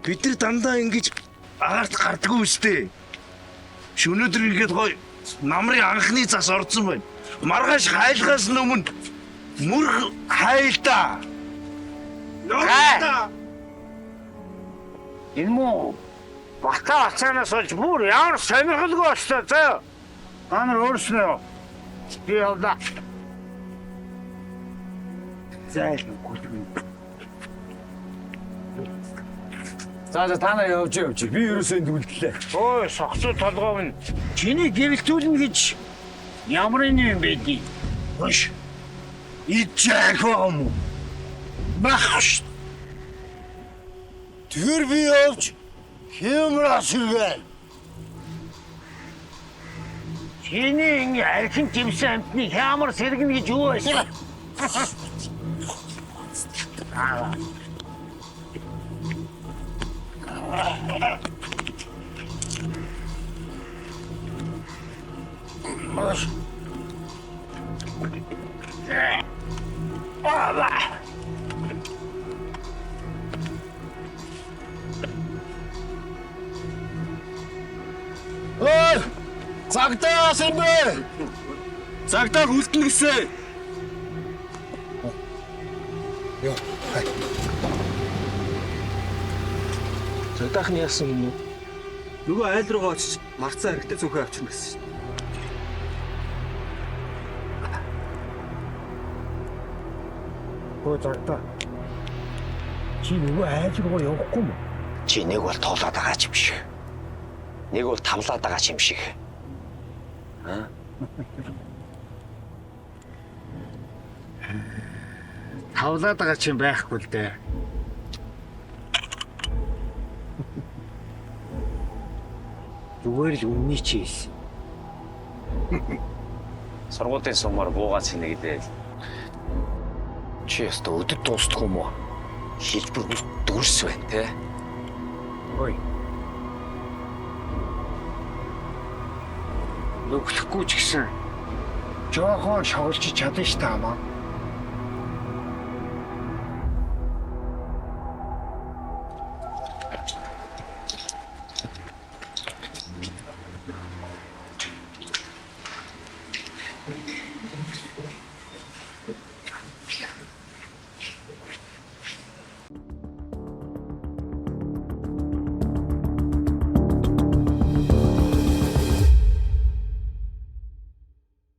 Бид нар дандаа ингэж агаарт гардаггүй үстэй. Өнөөдөр ингээд гоё намрын анхны зас орсон байна. Маргааш хайлгаас өмнө мөр хайлтаа. Ноо. Энэ муу бата ацаанаас олж бүр ямар сонирхолтой болчихсон зөө. Та нар өөрснөө би явлаа. Зайлгүй. За та нар явж. Би ерөөсөө энд үлдлээ. Ой, согцоо толгоо минь. Чиний гэрэлтүүлнэ гэж ямар юм бэ ди? Хөөш. Ичээгом. Бахш. Тэр би явж хэмрээс ирвэ. Чиний ингэ архин тэмсэн амтны хямар сэргэнэ гэж юу вэ? Ой! Цагтаа асан бэ? Цагтаа хүлтэн гэсэн. Йоо. Цагтаах нь яасан юм уу? Нөгөө айл руугаа очиж марцсан хэрэгтэй зүгөө авчирна гэсэн. Ой, цагтаа. Чи нөгөө айл руугаа явахгүй мө? Чи нэг бол тоолоод байгаа юм шиг. Нэг бол тамлаад байгаа юм шиг. Тавлаад байгаа чинь байхгүй л дээ. Зүгээр л үнний чи хэлсэн. Сургуулийн сумаар буугаад синэгдээ. Чи ястаа өдөд дуустах юм уу? Хэлбэр дүрс байна те. Ой. Нүглэхгүй ч гэсэн жоохон шоглож чадна ш та маа.